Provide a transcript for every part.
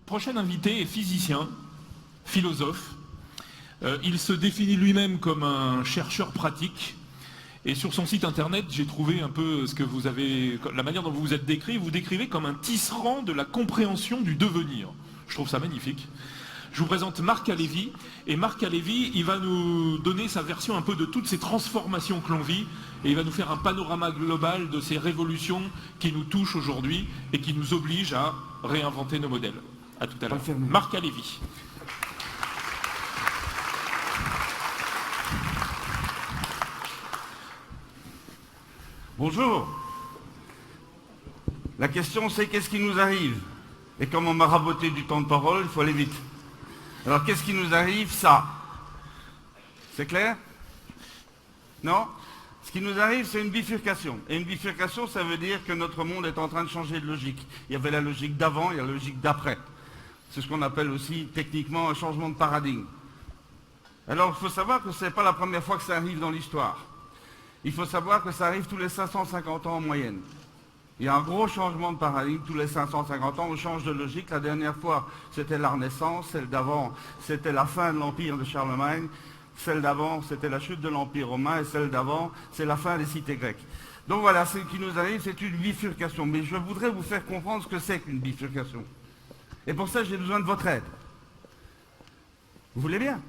Prochain invité est physicien, philosophe. Il se définit lui-même comme un chercheur pratique. Et sur son site internet, j'ai trouvé un peu ce que vous avez, la manière dont vous vous êtes décrit. Vous décrivez comme un tisserand de la compréhension du devenir. Je trouve ça magnifique. Je vous présente Marc Halévy. Et Marc Halévy, il va nous donner sa version un peu de toutes ces transformations que l'on vit. Et il va nous faire un panorama global de ces révolutions qui nous touchent aujourd'hui et qui nous obligent à réinventer nos modèles. À tout à l'heure. Marc Halévy. Bonjour. La question c'est qu'est-ce qui nous arrive? Et comme on m'a raboté du temps de parole, il faut aller vite. Alors qu'est-ce qui nous arrive? Ça. C'est clair? Non? Ce qui nous arrive, c'est une bifurcation. Et une bifurcation, ça veut dire que notre monde est en train de changer de logique. Il y avait la logique d'avant, il y a la logique d'après. C'est ce qu'on appelle aussi techniquement un changement de paradigme. Alors il faut savoir que ce n'est pas la première fois que ça arrive dans l'histoire. Il faut savoir que ça arrive tous les 550 ans en moyenne. Il y a un gros changement de paradigme tous les 550 ans, on change de logique. La dernière fois, c'était la Renaissance, celle d'avant, c'était la fin de l'Empire de Charlemagne, celle d'avant, c'était la chute de l'Empire romain, et celle d'avant, c'est la fin des cités grecques. Donc voilà, ce qui nous arrive, c'est une bifurcation. Mais je voudrais vous faire comprendre ce que c'est qu'une bifurcation. Et pour ça, j'ai besoin de votre aide. Vous voulez bien?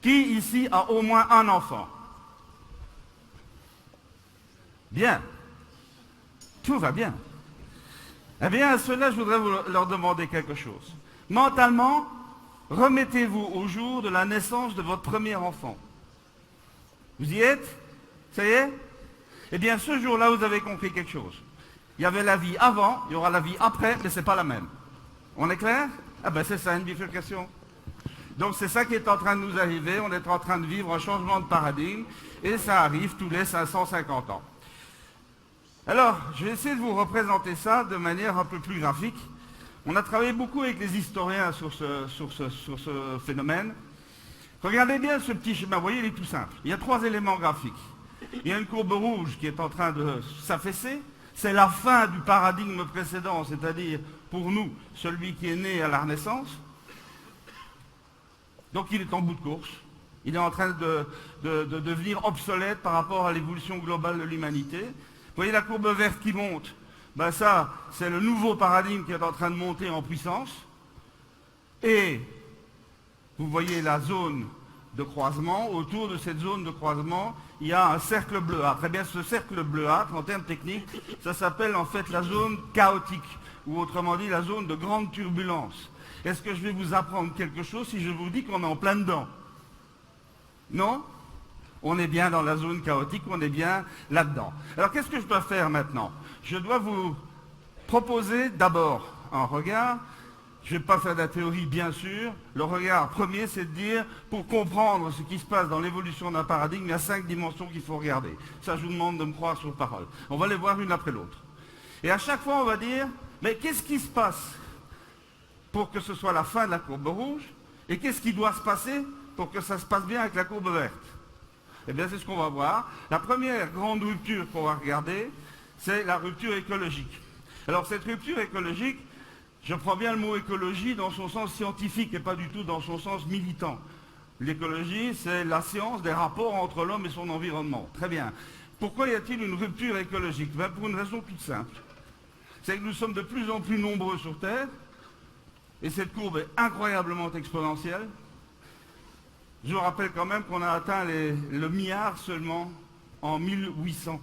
Qui ici a au moins un enfant? Bien. Tout va bien. Eh bien, à cela, je voudrais leur demander quelque chose. Mentalement, remettez-vous au jour de la naissance de votre premier enfant. Vous y êtes? Ça y est? Eh bien, ce jour-là, vous avez compris quelque chose. Il y avait la vie avant, il y aura la vie après, mais ce n'est pas la même. On est clair? Ah ben, c'est ça, une bifurcation. Donc, c'est ça qui est en train de nous arriver. On est en train de vivre un changement de paradigme, et ça arrive tous les 550 ans. Alors, je vais essayer de vous représenter ça de manière un peu plus graphique. On a travaillé beaucoup avec les historiens sur ce phénomène. Regardez bien ce petit schéma, vous voyez, il est tout simple. Il y a 3 éléments graphiques. Il y a une courbe rouge qui est en train de s'affaisser. C'est la fin du paradigme précédent, c'est-à-dire, pour nous, celui qui est né à la Renaissance. Donc il est en bout de course. Il est en train de devenir obsolète par rapport à l'évolution globale de l'humanité. Vous voyez la courbe verte qui monte? Ben ça, c'est le nouveau paradigme qui est en train de monter en puissance. Et vous voyez la zone de croisement. Autour de cette zone de croisement, il y a un cercle bleuâtre. Très bien, ce cercle bleuâtre, en termes techniques, ça s'appelle en fait la zone chaotique, ou autrement dit la zone de grande turbulence. Est-ce que je vais vous apprendre quelque chose si je vous dis qu'on est en plein dedans? Non? On est bien dans la zone chaotique, on est bien là-dedans. Alors qu'est-ce que je dois faire maintenant? Je dois vous proposer d'abord un regard. Je ne vais pas faire de la théorie, bien sûr. Le regard premier, c'est de dire, pour comprendre ce qui se passe dans l'évolution d'un paradigme, il y a 5 dimensions qu'il faut regarder. Ça, je vous demande de me croire sur parole. On va les voir une après l'autre. Et à chaque fois, on va dire, mais qu'est-ce qui se passe pour que ce soit la fin de la courbe rouge? Et qu'est-ce qui doit se passer pour que ça se passe bien avec la courbe verte? Eh bien, c'est ce qu'on va voir. La première grande rupture qu'on va regarder, c'est la rupture écologique. Alors, cette rupture écologique, je prends bien le mot écologie dans son sens scientifique et pas du tout dans son sens militant. L'écologie, c'est la science des rapports entre l'homme et son environnement. Très bien. Pourquoi y a-t-il une rupture écologique? Ben, pour une raison toute simple. C'est que nous sommes de plus en plus nombreux sur Terre, et cette courbe est incroyablement exponentielle. Je vous rappelle quand même qu'on a atteint le milliard seulement en 1800.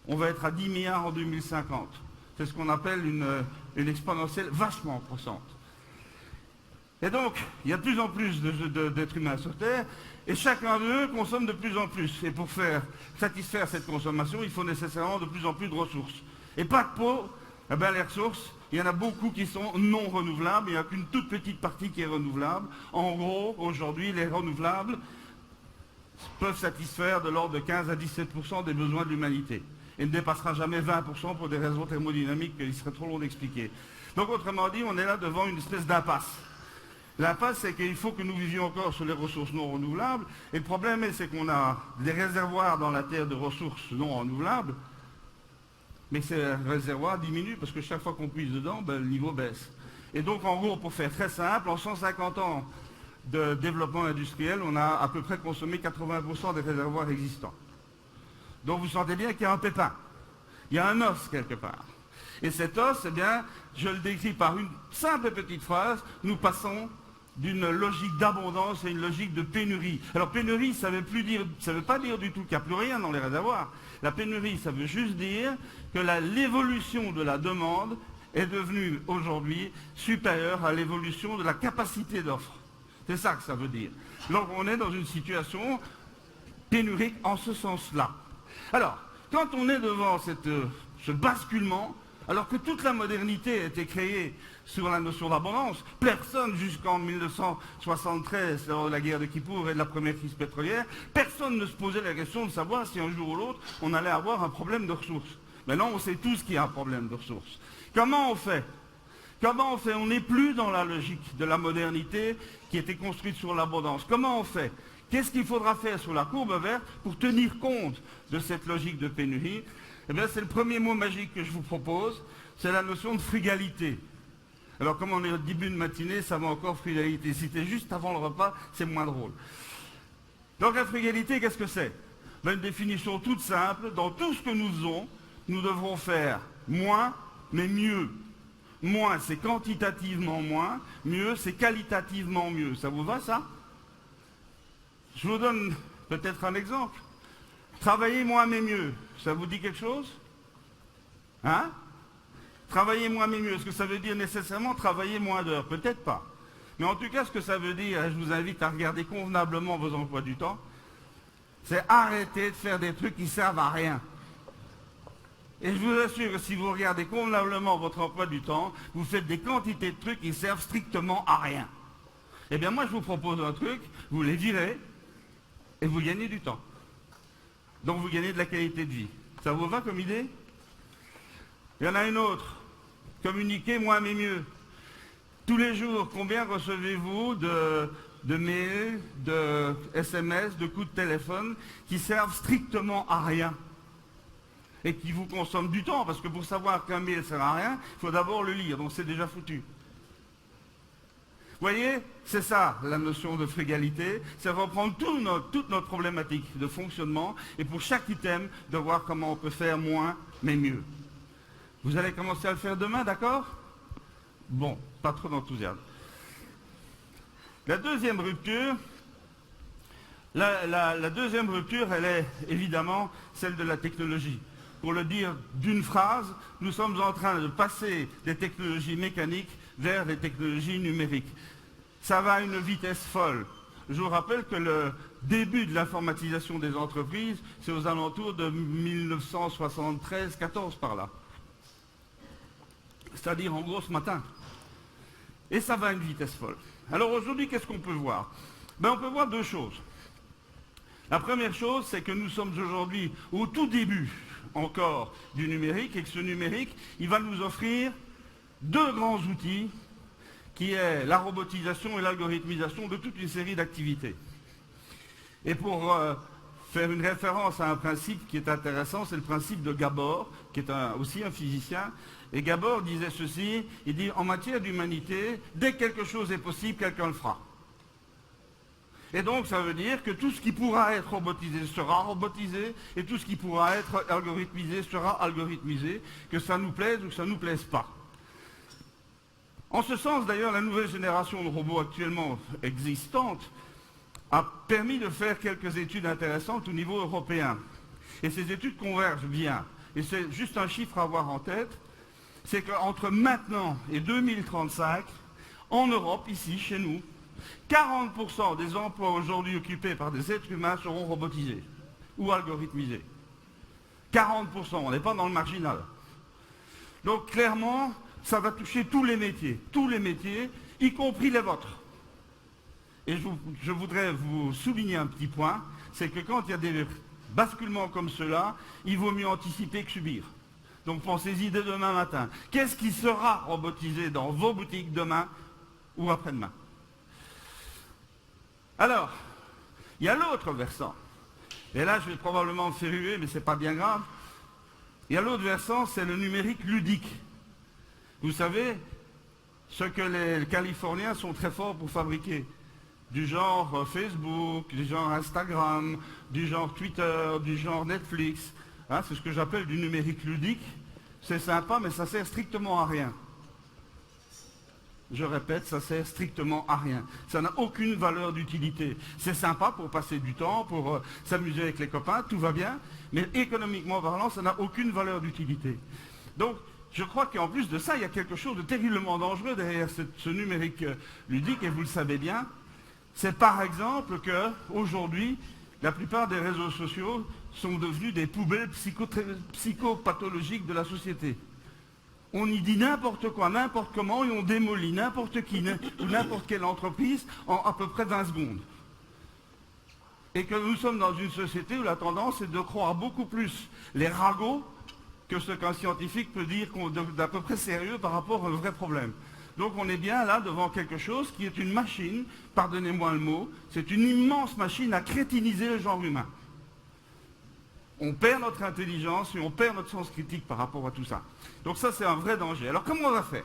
On va être à 10 milliards en 2050. C'est ce qu'on appelle une exponentielle vachement croissante. Et donc, il y a de plus en plus d'êtres humains sur Terre, et chacun d'eux consomme de plus en plus. Et pour satisfaire cette consommation, il faut nécessairement de plus en plus de ressources. Et pas que pour, eh bien, les ressources, il y en a beaucoup qui sont non renouvelables, il n'y a qu'une toute petite partie qui est renouvelable. En gros, aujourd'hui, les renouvelables peuvent satisfaire de l'ordre de 15 à 17% des besoins de l'humanité. Et ne dépassera jamais 20% pour des raisons thermodynamiques qu'il serait trop long d'expliquer. Donc, autrement dit, on est là devant une espèce d'impasse. L'impasse, c'est qu'il faut que nous vivions encore sur les ressources non renouvelables. Et le problème, c'est qu'on a des réservoirs dans la Terre de ressources non renouvelables, mais ces réservoirs diminuent parce que chaque fois qu'on puise dedans, ben, le niveau baisse. Et donc, en gros, pour faire très simple, en 150 ans de développement industriel, on a à peu près consommé 80% des réservoirs existants. Donc, vous sentez bien qu'il y a un pépin. Il y a un os quelque part. Et cet os, eh bien, je le décris par une simple petite phrase, nous passons d'une logique d'abondance à une logique de pénurie. Alors pénurie, ça ne veut pas dire du tout qu'il n'y a plus rien dans les réservoirs. La pénurie, ça veut juste dire que l'évolution de la demande est devenue aujourd'hui supérieure à l'évolution de la capacité d'offre. C'est ça que ça veut dire. Donc on est dans une situation pénurique en ce sens-là. Alors, quand on est devant ce basculement, alors que toute la modernité a été créée sur la notion d'abondance, personne jusqu'en 1973, lors de la guerre de Kippour et de la première crise pétrolière, personne ne se posait la question de savoir si un jour ou l'autre, on allait avoir un problème de ressources. Maintenant, on sait tous qu'il y a un problème de ressources. Comment on fait? Comment on fait? On n'est plus dans la logique de la modernité qui était construite sur l'abondance. Comment on fait? Qu'est-ce qu'il faudra faire sur la courbe verte pour tenir compte de cette logique de pénurie? Eh bien, c'est le premier mot magique que je vous propose, c'est la notion de frugalité. Alors, comme on est au début de matinée, ça va encore frugalité. Si c'est juste avant le repas, c'est moins drôle. Donc, la frugalité, qu'est-ce que c'est? Ben, une définition toute simple. Dans tout ce que nous faisons, nous devrons faire moins, mais mieux. Moins, c'est quantitativement moins. Mieux, c'est qualitativement mieux. Ça vous va, ça? Je vous donne peut-être un exemple. Travailler moins, mais mieux. Ça vous dit quelque chose? Hein? Travailler moins mais mieux, est-ce que ça veut dire nécessairement travailler moins d'heures? Peut-être pas. Mais en tout cas, ce que ça veut dire, et je vous invite à regarder convenablement vos emplois du temps, c'est arrêter de faire des trucs qui servent à rien. Et je vous assure que si vous regardez convenablement votre emploi du temps, vous faites des quantités de trucs qui servent strictement à rien. Eh bien moi, je vous propose un truc, vous les virez, et vous gagnez du temps. Donc vous gagnez de la qualité de vie. Ça vous va comme idée? Il y en a une autre. Communiquer moins mais mieux. Tous les jours, combien recevez-vous de mails, de SMS, de coups de téléphone qui servent strictement à rien et qui vous consomment du temps? Parce que pour savoir qu'un mail ne sert à rien, il faut d'abord le lire, donc c'est déjà foutu. Vous voyez, c'est ça la notion de frugalité, c'est reprendre toute notre problématique de fonctionnement et pour chaque item, de voir comment on peut faire moins mais mieux. Vous allez commencer à le faire demain, d'accord? Bon, pas trop d'enthousiasme. La deuxième rupture, la deuxième rupture, elle est évidemment celle de la technologie. Pour le dire d'une phrase, nous sommes en train de passer des technologies mécaniques vers les technologies numériques. Ça va à une vitesse folle. Je vous rappelle que le début de l'informatisation des entreprises, c'est aux alentours de 1973-14 par là. C'est-à-dire en gros ce matin. Et ça va à une vitesse folle. Alors aujourd'hui, qu'est-ce qu'on peut voir? Ben, on peut voir deux choses. La première chose, c'est que nous sommes aujourd'hui au tout début encore du numérique et que ce numérique, il va nous offrir deux grands outils qui est la robotisation et l'algorithmisation de toute une série d'activités. Et pour faire une référence à un principe qui est intéressant, c'est le principe de Gabor, qui est aussi un physicien. Et Gabor disait ceci, il dit, en matière d'humanité, dès que quelque chose est possible, quelqu'un le fera. Et donc ça veut dire que tout ce qui pourra être robotisé sera robotisé, et tout ce qui pourra être algorithmisé sera algorithmisé, que ça nous plaise ou que ça ne nous plaise pas. En ce sens, d'ailleurs, la nouvelle génération de robots actuellement existante a permis de faire quelques études intéressantes au niveau européen. Et ces études convergent bien. Et c'est juste un chiffre à avoir en tête, c'est qu'entre maintenant et 2035, en Europe, ici, chez nous, 40% des emplois aujourd'hui occupés par des êtres humains seront robotisés ou algorithmisés. 40%, on n'est pas dans le marginal. Donc clairement, ça va toucher tous les métiers, y compris les vôtres. Et je voudrais vous souligner un petit point, c'est que quand il y a des basculements comme ceux-là, il vaut mieux anticiper que subir. Donc pensez-y dès demain matin. Qu'est-ce qui sera robotisé dans vos boutiques demain ou après-demain? Alors, il y a l'autre versant. Et là, je vais probablement me faire huer, mais ce n'est pas bien grave. Il y a l'autre versant, c'est le numérique ludique. Vous savez, ce que les Californiens sont très forts pour fabriquer. Du genre Facebook, du genre Instagram, du genre Twitter, du genre Netflix. Hein, c'est ce que j'appelle du numérique ludique. C'est sympa, mais ça sert strictement à rien. Je répète, ça sert strictement à rien. Ça n'a aucune valeur d'utilité. C'est sympa pour passer du temps, pour s'amuser avec les copains, tout va bien, mais économiquement parlant, ça n'a aucune valeur d'utilité. Donc, je crois qu'en plus de ça, il y a quelque chose de terriblement dangereux derrière ce numérique ludique, et vous le savez bien. C'est par exemple qu'aujourd'hui, la plupart des réseaux sociaux sont devenus des poubelles psychopathologiques de la société. On y dit n'importe quoi, n'importe comment, et on démolit n'importe qui ou n'importe quelle entreprise en à peu près 20 secondes. Et que nous sommes dans une société où la tendance est de croire beaucoup plus les ragots que ce qu'un scientifique peut dire d'à peu près sérieux par rapport à un vrai problème. Donc on est bien là devant quelque chose qui est une machine, pardonnez-moi le mot, c'est une immense machine à crétiniser le genre humain. On perd notre intelligence et on perd notre sens critique par rapport à tout ça. Donc ça, c'est un vrai danger. Alors comment on va faire?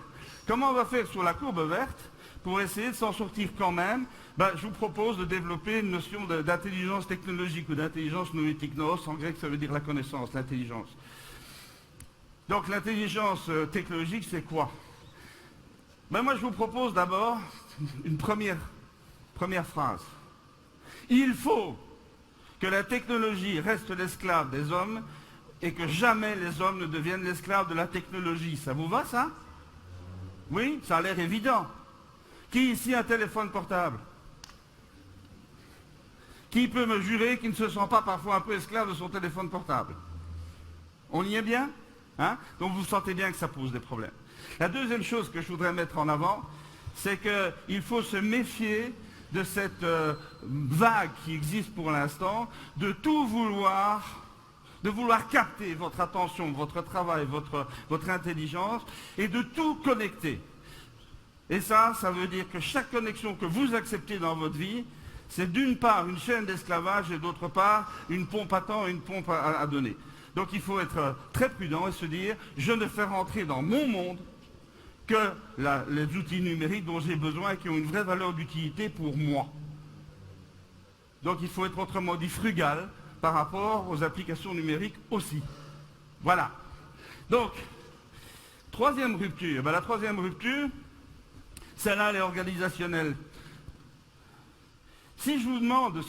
Comment on va faire sur la courbe verte pour essayer de s'en sortir quand même? Je vous propose de développer une notion d'intelligence technologique ou d'intelligence noétique. Noos, en grec, ça veut dire la connaissance, l'intelligence. Donc l'intelligence technologique, c'est quoi? Moi, je vous propose d'abord une première phrase. Il faut que la technologie reste l'esclave des hommes et que jamais les hommes ne deviennent l'esclave de la technologie. Ça vous va, ça? Oui, ça a l'air évident. Qui ici a un téléphone portable? Qui peut me jurer qu'il ne se sent pas parfois un peu esclave de son téléphone portable? On y est bien? Hein? Donc vous sentez bien que ça pose des problèmes. La deuxième chose que je voudrais mettre en avant, c'est qu'il faut se méfier de cette vague qui existe pour l'instant, de tout vouloir capter votre attention, votre travail, votre intelligence, et de tout connecter. Et ça veut dire que chaque connexion que vous acceptez dans votre vie, c'est d'une part une chaîne d'esclavage et d'autre part une pompe à temps et une pompe à donner. Donc il faut être très prudent et se dire, je ne fais rentrer dans mon monde que les outils numériques dont j'ai besoin et qui ont une vraie valeur d'utilité pour moi. Donc il faut être autrement dit frugal par rapport aux applications numériques aussi. Voilà. Donc, troisième rupture. La troisième rupture, celle-là, elle est organisationnelle. Si je vous demande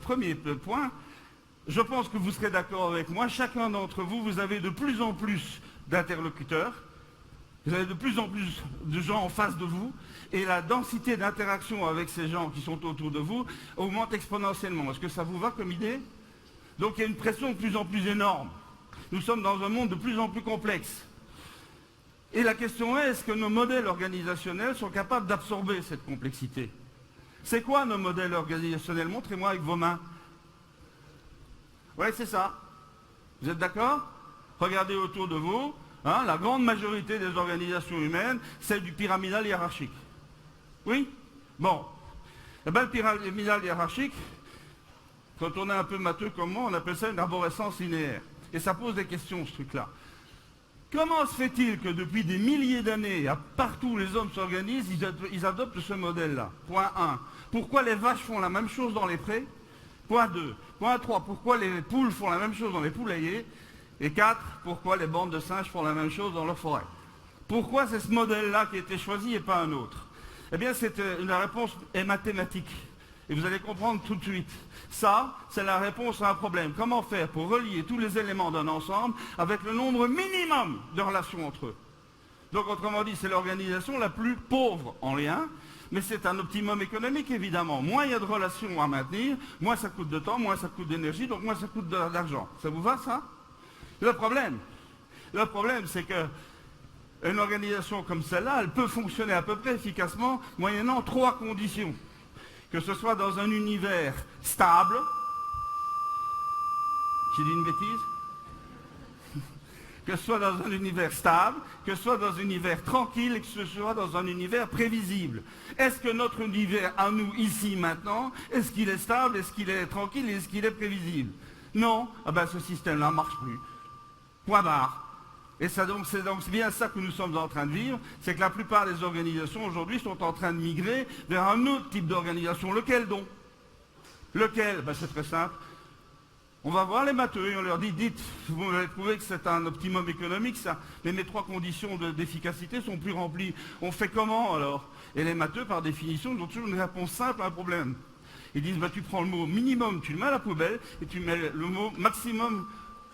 premier point, je pense que vous serez d'accord avec moi, chacun d'entre vous, vous avez de plus en plus d'interlocuteurs, vous avez de plus en plus de gens en face de vous, et la densité d'interaction avec ces gens qui sont autour de vous augmente exponentiellement. Est-ce que ça vous va comme idée? Donc il y a une pression de plus en plus énorme. Nous sommes dans un monde de plus en plus complexe. Et la question est, est-ce que nos modèles organisationnels sont capables d'absorber cette complexité? C'est quoi nos modèles organisationnels? Montrez-moi avec vos mains. Oui, c'est ça. Vous êtes d'accord? Regardez autour de vous. Hein, la grande majorité des organisations humaines, c'est du pyramidal hiérarchique. Oui? Bon. Eh bien, le pyramidal hiérarchique, quand on est un peu matheux comme moi, on appelle ça une arborescence linéaire. Et ça pose des questions, ce truc-là. Comment se fait-il que depuis des milliers d'années, partout où les hommes s'organisent, ils adoptent ce modèle-là? Point 1. Pourquoi les vaches font la même chose dans les prés? Point 2. Point 3. Pourquoi les poules font la même chose dans les poulaillers? Et 4. Pourquoi les bandes de singes font la même chose dans leur forêt? Pourquoi c'est ce modèle-là qui a été choisi et pas un autre? Eh bien, la réponse est mathématique. Et vous allez comprendre tout de suite. Ça, c'est la réponse à un problème. Comment faire pour relier tous les éléments d'un ensemble avec le nombre minimum de relations entre eux? Donc, autrement dit, c'est l'organisation la plus pauvre en lien, mais c'est un optimum économique, évidemment. Moins il y a de relations à maintenir, moins ça coûte de temps, moins ça coûte d'énergie, donc moins ça coûte d'argent. Ça vous va, ça? Le problème, c'est que une organisation comme celle-là, elle peut fonctionner à peu près efficacement moyennant 3 conditions. Que ce soit dans un univers stable, j'ai dit une bêtise? Que ce soit dans un univers stable, que ce soit dans un univers tranquille et que ce soit dans un univers prévisible. Est-ce que notre univers à nous, ici, maintenant, est-ce qu'il est stable, est-ce qu'il est tranquille, est-ce qu'il est prévisible? Non, ce système-là ne marche plus. Point barre. Et c'est donc bien ça que nous sommes en train de vivre, c'est que la plupart des organisations aujourd'hui sont en train de migrer vers un autre type d'organisation. Lequel donc? Lequel? Ben, c'est très simple. On va voir les matheux et on leur dit, dites, vous allez trouver que c'est un optimum économique ça, mais mes 3 conditions d'efficacité sont plus remplies. On fait comment alors? Et les matheux, par définition, ils ont toujours une réponse simple à un problème. Ils disent, bah, tu prends le mot minimum, tu le mets à la poubelle, et tu mets le mot maximum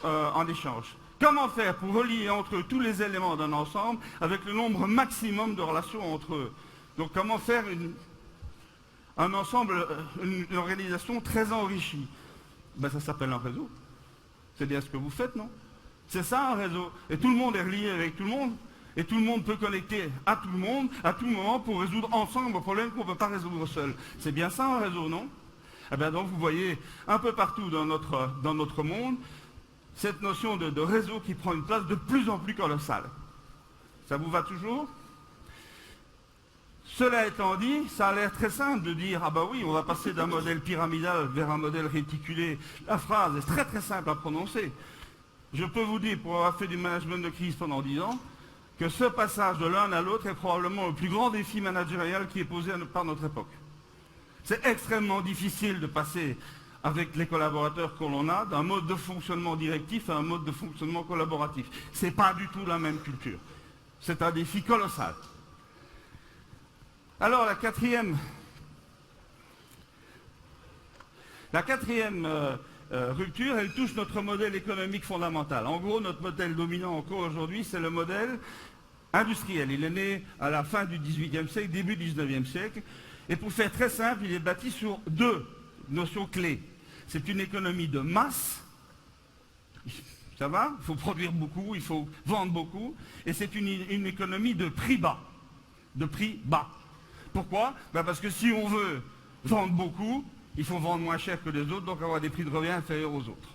en échange. Comment faire pour relier entre eux tous les éléments d'un ensemble avec le nombre maximum de relations entre eux? Donc comment faire un ensemble, une organisation très enrichie? Ben, ça s'appelle un réseau. C'est bien ce que vous faites, non? C'est ça un réseau. Et tout le monde est relié avec tout le monde. Et tout le monde peut connecter à tout le monde, à tout moment, pour résoudre ensemble un problème qu'on ne peut pas résoudre seul. C'est bien ça un réseau, non? Eh bien donc vous voyez un peu partout dans notre monde, cette notion de réseau qui prend une place de plus en plus colossale. Ça vous va toujours? Cela étant dit, ça a l'air très simple de dire « Ah bah oui, on va passer d'un modèle pyramidal vers un modèle réticulé ». La phrase est très très simple à prononcer. Je peux vous dire, pour avoir fait du management de crise pendant 10 ans, que ce passage de l'un à l'autre est probablement le plus grand défi managérial qui est posé par notre époque. C'est extrêmement difficile de passer, avec les collaborateurs que l'on a, d'un mode de fonctionnement directif à un mode de fonctionnement collaboratif. Ce n'est pas du tout la même culture. C'est un défi colossal. Alors la quatrième rupture, elle touche notre modèle économique fondamental. En gros, notre modèle dominant encore aujourd'hui, c'est le modèle industriel. Il est né à la fin du XVIIIe siècle, début du XIXe siècle. Et pour faire très simple, il est bâti sur 2 notions clés. C'est une économie de masse. Ça va? Il faut produire beaucoup, il faut vendre beaucoup. Et c'est une économie de prix bas. De prix bas. Pourquoi? Ben parce que si on veut vendre beaucoup, il faut vendre moins cher que les autres, donc avoir des prix de revient inférieurs aux autres.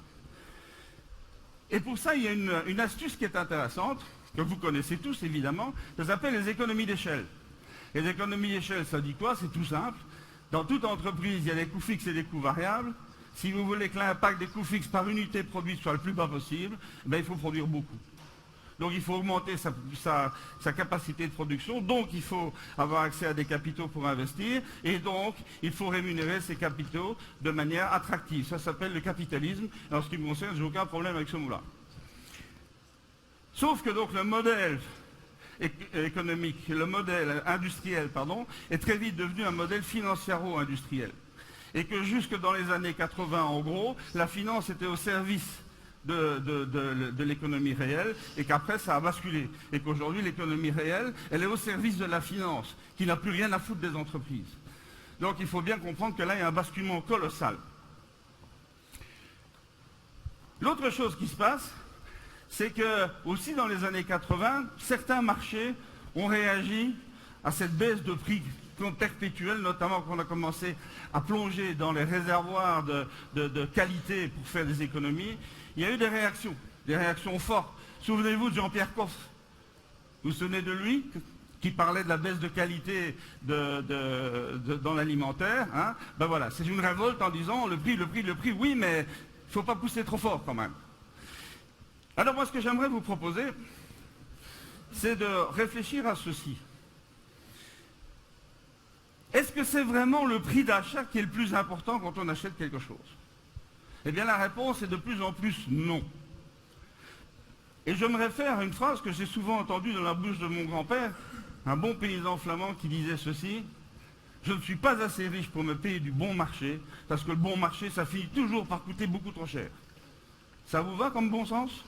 Et pour ça, il y a une astuce qui est intéressante, que vous connaissez tous évidemment, ça s'appelle les économies d'échelle. Les économies d'échelle, ça dit quoi? C'est tout simple. Dans toute entreprise, il y a des coûts fixes et des coûts variables. Si vous voulez que l'impact des coûts fixes par unité produite soit le plus bas possible, ben il faut produire beaucoup. Donc il faut augmenter sa capacité de production, donc il faut avoir accès à des capitaux pour investir, et donc il faut rémunérer ces capitaux de manière attractive. Ça s'appelle le capitalisme, et en ce qui me concerne, je n'ai aucun problème avec ce mot-là. Sauf que donc le modèle économique, le modèle industriel, pardon, est très vite devenu un modèle financiero-industriel. Et que jusque dans les années 80, en gros, la finance était au service de l'économie réelle, et qu'après ça a basculé, et qu'aujourd'hui l'économie réelle, elle est au service de la finance, qui n'a plus rien à foutre des entreprises. Donc il faut bien comprendre que là il y a un basculement colossal. L'autre chose qui se passe, c'est que aussi dans les années 80, certains marchés ont réagi à cette baisse de prix perpétuelle, notamment quand on a commencé à plonger dans les réservoirs de qualité pour faire des économies. Il y a eu des réactions fortes. Souvenez-vous de Jean-Pierre Coff. Vous vous souvenez de lui, qui parlait de la baisse de qualité dans l'alimentaire, hein? Ben voilà, c'est une révolte en disant le prix, oui, mais il ne faut pas pousser trop fort quand même. Alors moi, ce que j'aimerais vous proposer, c'est de réfléchir à ceci. Est-ce que c'est vraiment le prix d'achat qui est le plus important quand on achète quelque chose? Eh bien la réponse est de plus en plus non. Et je me réfère à une phrase que j'ai souvent entendue dans la bouche de mon grand-père, un bon paysan flamand qui disait ceci: je ne suis pas assez riche pour me payer du bon marché, parce que le bon marché, ça finit toujours par coûter beaucoup trop cher. Ça vous va comme bon sens?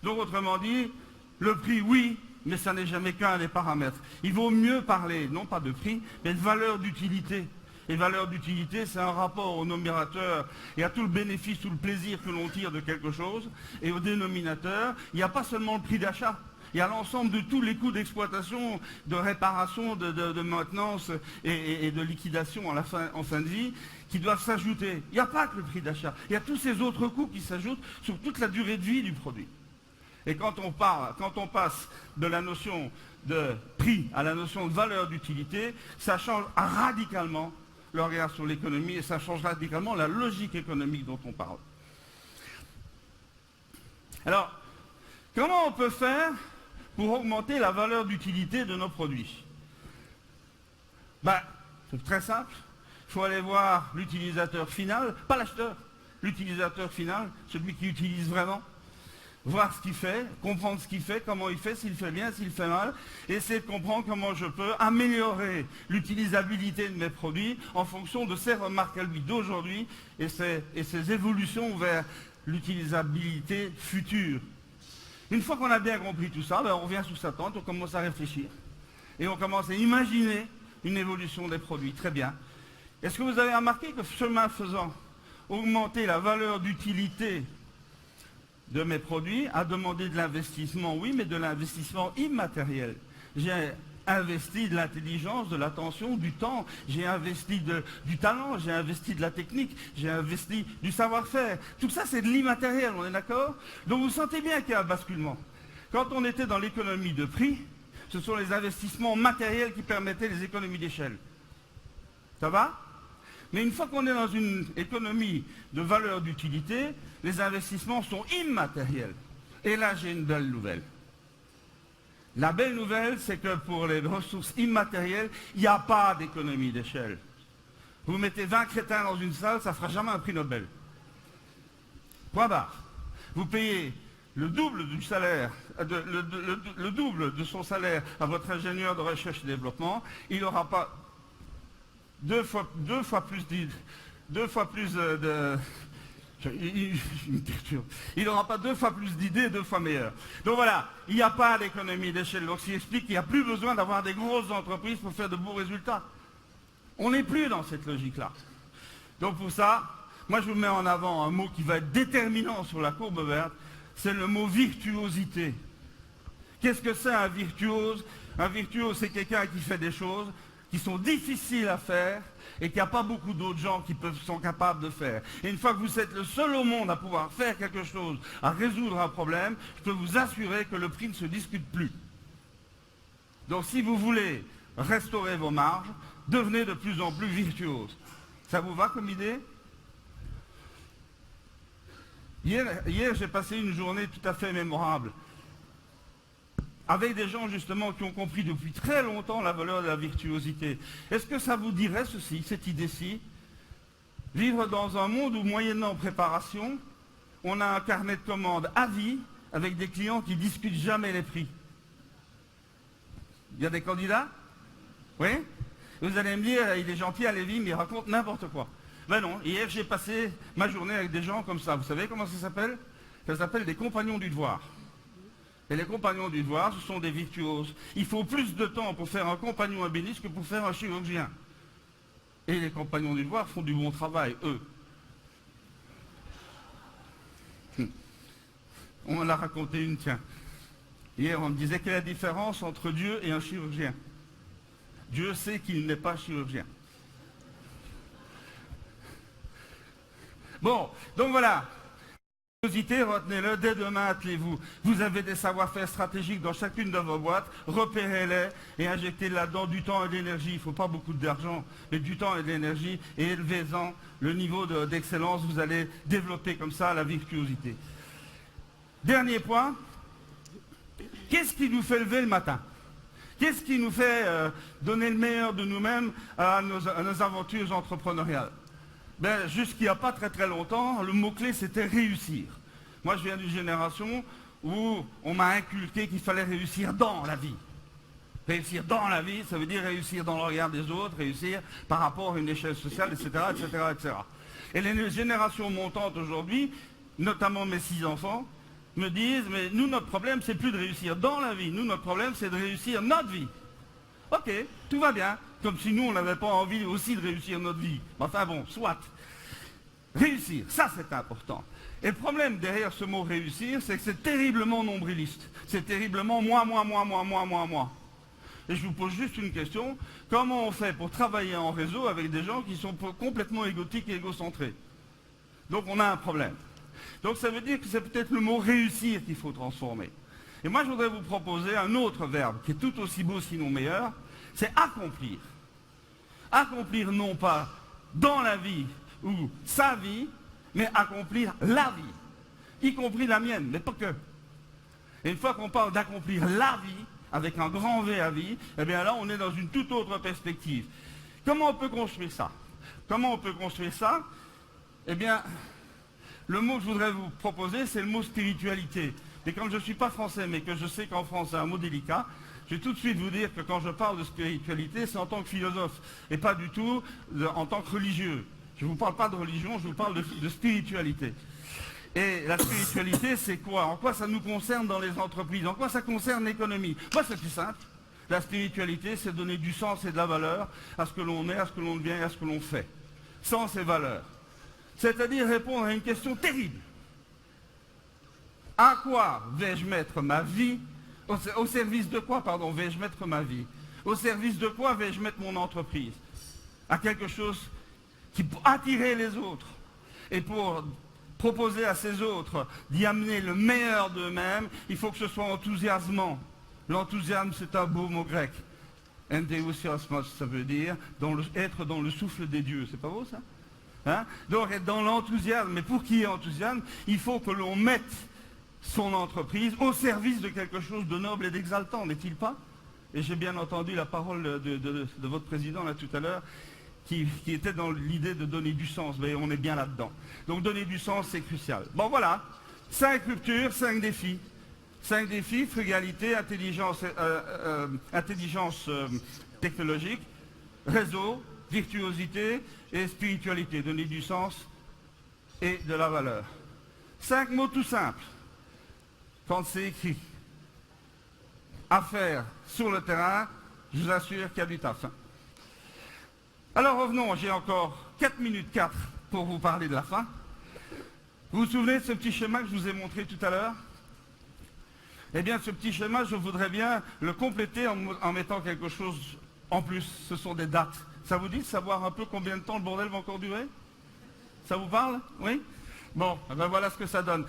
Donc autrement dit, le prix oui, mais ça n'est jamais qu'un des paramètres. Il vaut mieux parler, non pas de prix, mais de valeur d'utilité. Et valeur d'utilité, c'est un rapport au numérateur et à tout le bénéfice, tout le plaisir que l'on tire de quelque chose. Et au dénominateur, il n'y a pas seulement le prix d'achat. Il y a l'ensemble de tous les coûts d'exploitation, de réparation, de maintenance et de liquidation en fin de vie qui doivent s'ajouter. Il n'y a pas que le prix d'achat. Il y a tous ces autres coûts qui s'ajoutent sur toute la durée de vie du produit. Et quand on passe de la notion de prix à la notion de valeur d'utilité, ça change radicalement le regard sur l'économie et ça change radicalement la logique économique dont on parle. Alors, Comment on peut faire pour augmenter la valeur d'utilité de nos produits? C'est très simple. Il faut aller voir l'utilisateur final, pas l'acheteur, l'utilisateur final, celui qui utilise vraiment, voir ce qu'il fait, comprendre ce qu'il fait, comment il fait, s'il fait bien, s'il fait mal, essayer de comprendre comment je peux améliorer l'utilisabilité de mes produits en fonction de ses remarques à lui d'aujourd'hui et ses évolutions vers l'utilisabilité future. Une fois qu'on a bien compris tout ça, on revient sous sa tente, on commence à réfléchir et on commence à imaginer une évolution des produits. Très bien. Est-ce que vous avez remarqué que chemin faisant, augmenter la valeur d'utilité de mes produits a demandé de l'investissement, oui, mais de l'investissement immatériel. J'ai investi de l'intelligence, de l'attention, du temps, j'ai investi du talent, j'ai investi de la technique, j'ai investi du savoir-faire. Tout ça, c'est de l'immatériel, on est d'accord? Donc vous sentez bien qu'il y a un basculement. Quand on était dans l'économie de prix, ce sont les investissements matériels qui permettaient les économies d'échelle. Ça va? Mais une fois qu'on est dans une économie de valeur d'utilité, les investissements sont immatériels. Et là, j'ai une belle nouvelle. La belle nouvelle, c'est que pour les ressources immatérielles, il n'y a pas d'économie d'échelle. Vous mettez 20 crétins dans une salle, ça ne fera jamais un prix Nobel. Point barre. Vous payez le double du salaire, le double de son salaire à votre ingénieur de recherche et développement, il n'aura pas deux fois plus de... Il n'aura pas 2 fois plus d'idées, 2 fois meilleures. Donc voilà, il n'y a pas d'économie d'échelle. Donc ce qui explique qu'il n'y a plus besoin d'avoir des grosses entreprises pour faire de beaux résultats. On n'est plus dans cette logique-là. Donc pour ça, moi je vous mets en avant un mot qui va être déterminant sur la courbe verte, c'est le mot virtuosité. Qu'est-ce que c'est un virtuose? Un virtuose, c'est quelqu'un qui fait des choses qui sont difficiles à faire et qu'il n'y a pas beaucoup d'autres gens qui sont capables de faire. Et une fois que vous êtes le seul au monde à pouvoir faire quelque chose, à résoudre un problème, je peux vous assurer que le prix ne se discute plus. Donc si vous voulez restaurer vos marges, devenez de plus en plus virtuose. Ça vous va comme idée? Hier j'ai passé une journée tout à fait mémorable avec des gens justement qui ont compris depuis très longtemps la valeur de la virtuosité. Est-ce que ça vous dirait ceci, cette idée-ci? Vivre dans un monde où, moyennant préparation, on a un carnet de commandes à vie avec des clients qui ne discutent jamais les prix. Il y a des candidats? Oui? Vous allez me dire, il est gentil à Lévis, mais il raconte n'importe quoi. Ben non, hier j'ai passé ma journée avec des gens comme ça. Vous savez comment ça s'appelle? Ça s'appelle des compagnons du devoir. Et les compagnons du devoir, ce sont des virtuoses. Il faut plus de temps pour faire un compagnon ébéniste que pour faire un chirurgien. Et les compagnons du devoir font du bon travail, eux. On m'en a raconté une, tiens. Hier, on me disait quelle est la différence entre Dieu et un chirurgien. Dieu sait qu'il n'est pas chirurgien. Bon, donc voilà. Retenez-le, dès demain, attelez-vous. Vous avez des savoir-faire stratégiques dans chacune de vos boîtes, repérez-les et injectez là-dedans du temps et de l'énergie. Il ne faut pas beaucoup d'argent, mais du temps et de l'énergie, et élevez-en le niveau d'excellence. Vous allez développer comme ça la virtuosité. Dernier point, qu'est-ce qui nous fait lever le matin? Qu'est-ce qui nous fait donner le meilleur de nous-mêmes à nos aventures entrepreneuriales? Ben, jusqu'il n'y a pas très très longtemps, le mot-clé c'était réussir. Moi je viens d'une génération où on m'a inculqué qu'il fallait réussir dans la vie. Réussir dans la vie, ça veut dire réussir dans le regard des autres, réussir par rapport à une échelle sociale, etc. etc., etc. Et les générations montantes aujourd'hui, notamment mes 6 enfants, me disent, mais nous notre problème c'est plus de réussir dans la vie, nous notre problème c'est de réussir notre vie. Ok, tout va bien. Comme si nous, on n'avait pas envie aussi de réussir notre vie. Enfin bon, soit. Réussir, ça c'est important. Et le problème derrière ce mot réussir, c'est que c'est terriblement nombriliste. C'est terriblement moi. Et je vous pose juste une question. Comment on fait pour travailler en réseau avec des gens qui sont complètement égotiques et égocentrés? Donc on a un problème. Donc ça veut dire que c'est peut-être le mot réussir qu'il faut transformer. Et moi je voudrais vous proposer un autre verbe qui est tout aussi beau sinon meilleur, c'est accomplir. Accomplir non pas dans la vie ou sa vie, mais accomplir la vie, y compris la mienne, mais pas que. Et une fois qu'on parle d'accomplir la vie, avec un grand V à vie, eh bien là, on est dans une toute autre perspective. Comment on peut construire ça? Comment on peut construire ça? Eh bien, le mot que je voudrais vous proposer, c'est le mot spiritualité. Et comme je ne suis pas français, mais que je sais qu'en France, c'est un mot délicat, je vais tout de suite vous dire que quand je parle de spiritualité, c'est en tant que philosophe, et pas du tout en tant que religieux. Je ne vous parle pas de religion, je vous parle de spiritualité. Et la spiritualité, c'est quoi? En quoi ça nous concerne dans les entreprises? En quoi ça concerne l'économie? Moi, c'est plus simple. La spiritualité, c'est donner du sens et de la valeur à ce que l'on est, à ce que l'on devient et à ce que l'on fait. Sens et valeur. C'est-à-dire répondre à une question terrible. À quoi vais-je mettre ma vie? Au service de quoi, pardon, vais-je mettre ma vie? Au service de quoi vais-je mettre mon entreprise? À quelque chose qui peut attirer les autres. Et pour proposer à ces autres d'y amener le meilleur d'eux-mêmes, il faut que ce soit enthousiasmant. L'enthousiasme, c'est un beau mot grec. Enthousiasmos, ça veut dire être dans le souffle des dieux. C'est pas beau, ça? Hein? Donc, être dans l'enthousiasme. Mais pour qu'il y ait enthousiasme, il faut que l'on mette son entreprise au service de quelque chose de noble et d'exaltant, n'est-il pas? Et j'ai bien entendu la parole de votre président, là, tout à l'heure, qui était dans l'idée de donner du sens. Mais on est bien là-dedans. Donc donner du sens, c'est crucial. Bon voilà, 5 ruptures, 5 défis. 5 défis, frugalité, intelligence technologique, réseau, virtuosité et spiritualité. Donner du sens et de la valeur. 5 mots tout simples. Quand c'est écrit. À faire sur le terrain, je vous assure qu'il y a du taf. Alors revenons, j'ai encore 4 minutes 4 pour vous parler de la fin. Vous vous souvenez de ce petit schéma que je vous ai montré tout à l'heure? Eh bien, ce petit schéma, je voudrais bien le compléter en mettant quelque chose en plus. Ce sont des dates. Ça vous dit de savoir un peu combien de temps le bordel va encore durer? Ça vous parle? Oui? Bon, ben voilà ce que ça donne.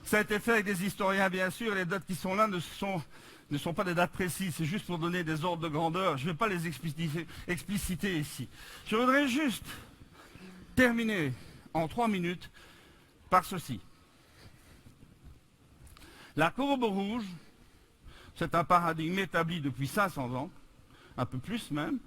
Ça a été fait avec des historiens, bien sûr. Les dates qui sont là ne sont pas des dates précises. C'est juste pour donner des ordres de grandeur. Je ne vais pas les expliciter ici. Je voudrais juste terminer en 3 minutes par ceci. La courbe rouge, c'est un paradigme établi depuis 500 ans, un peu plus même,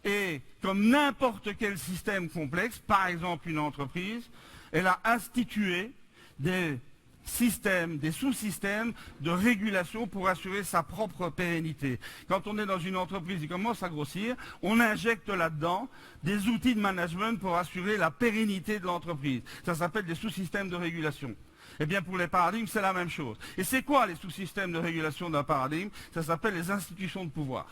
et comme n'importe quel système complexe, par exemple une entreprise, elle a institué des systèmes, des sous-systèmes de régulation pour assurer sa propre pérennité. Quand on est dans une entreprise qui commence à grossir, on injecte là-dedans des outils de management pour assurer la pérennité de l'entreprise. Ça s'appelle des sous-systèmes de régulation. Eh bien, pour les paradigmes, c'est la même chose. Et c'est quoi les sous-systèmes de régulation d'un paradigme? Ça s'appelle les institutions de pouvoir.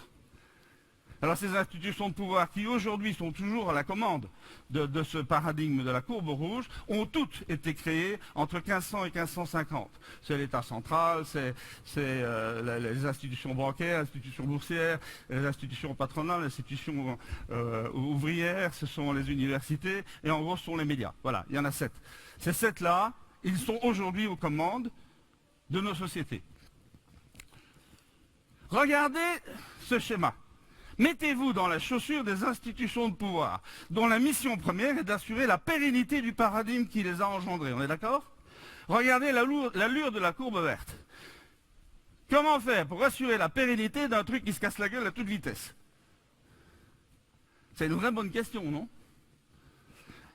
Alors, ces institutions de pouvoir qui, aujourd'hui, sont toujours à la commande de ce paradigme de la courbe rouge, ont toutes été créées entre 1500 et 1550. C'est l'État central, c'est les institutions bancaires, les institutions boursières, les institutions patronales, les institutions ouvrières, ce sont les universités, et en gros, ce sont les médias. Voilà, il y en a 7. Ces 7-là, ils sont aujourd'hui aux commandes de nos sociétés. Regardez ce schéma. Mettez-vous dans la chaussure des institutions de pouvoir, dont la mission première est d'assurer la pérennité du paradigme qui les a engendrés. On est d'accord? Regardez l'allure de la courbe verte. Comment faire pour assurer la pérennité d'un truc qui se casse la gueule à toute vitesse? C'est une vraie bonne question, non?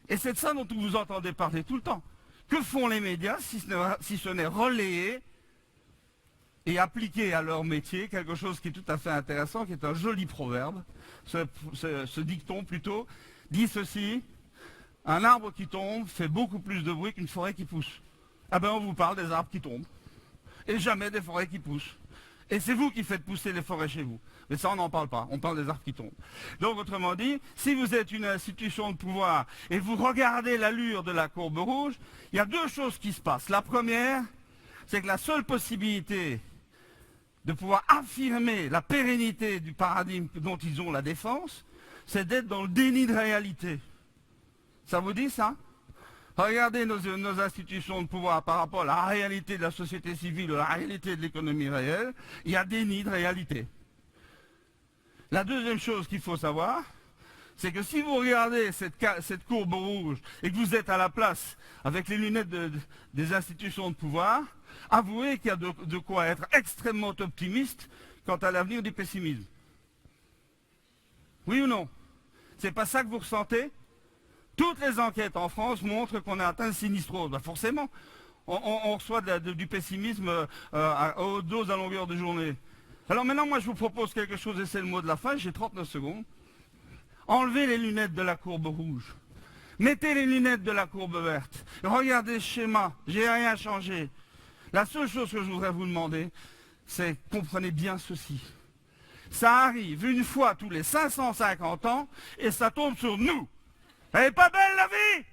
Et c'est de ça dont vous entendez parler tout le temps. Que font les médias si ce n'est relayer et appliquer à leur métier quelque chose qui est tout à fait intéressant, qui est un joli proverbe, ce dicton plutôt, dit ceci: un arbre qui tombe fait beaucoup plus de bruit qu'une forêt qui pousse. Ah ben on vous parle des arbres qui tombent, et jamais des forêts qui poussent. Et c'est vous qui faites pousser les forêts chez vous. Mais ça, on n'en parle pas. On parle des arbres qui tombent. Donc, autrement dit, si vous êtes une institution de pouvoir et vous regardez l'allure de la courbe rouge, il y a 2 choses qui se passent. La première, c'est que la seule possibilité de pouvoir affirmer la pérennité du paradigme dont ils ont la défense, c'est d'être dans le déni de réalité. Ça vous dit ça? Regardez nos institutions de pouvoir par rapport à la réalité de la société civile, à la réalité de l'économie réelle, il y a déni de réalité. La deuxième chose qu'il faut savoir, c'est que si vous regardez cette courbe rouge et que vous êtes à la place avec les lunettes des institutions de pouvoir, avouez qu'il y a de quoi être extrêmement optimiste quant à l'avenir du pessimisme. Oui ou non? C'est pas ça que vous ressentez? Toutes les enquêtes en France montrent qu'on a atteint le sinistrose. Ben forcément, on reçoit du pessimisme à haute dose à longueur de journée. Alors maintenant, moi, je vous propose quelque chose, et c'est le mot de la fin, j'ai 39 secondes. Enlevez les lunettes de la courbe rouge. Mettez les lunettes de la courbe verte. Regardez ce schéma, j'ai rien changé. La seule chose que je voudrais vous demander, c'est comprenez bien ceci. Ça arrive une fois tous les 550 ans, et ça tombe sur nous. Elle est pas belle la vie?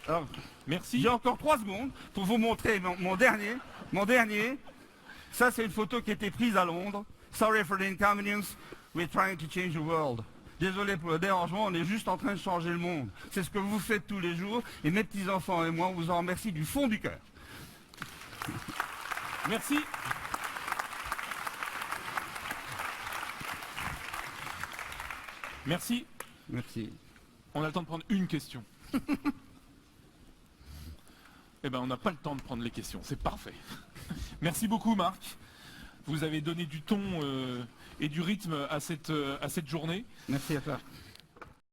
Alors, Merci. j'ai encore 3 secondes pour vous montrer mon dernier. Ça, c'est une photo qui a été prise à Londres. Sorry for the inconvenience, we're trying to change the world. Désolé pour le dérangement, on est juste en train de changer le monde. C'est ce que vous faites tous les jours, et mes petits-enfants et moi, on vous en remercie du fond du cœur. Merci. Merci. Merci. On a le temps de prendre une question. Eh bien, on n'a pas le temps de prendre les questions, c'est parfait. Merci beaucoup, Marc. Vous avez donné du ton et du rythme à cette journée. Merci à toi.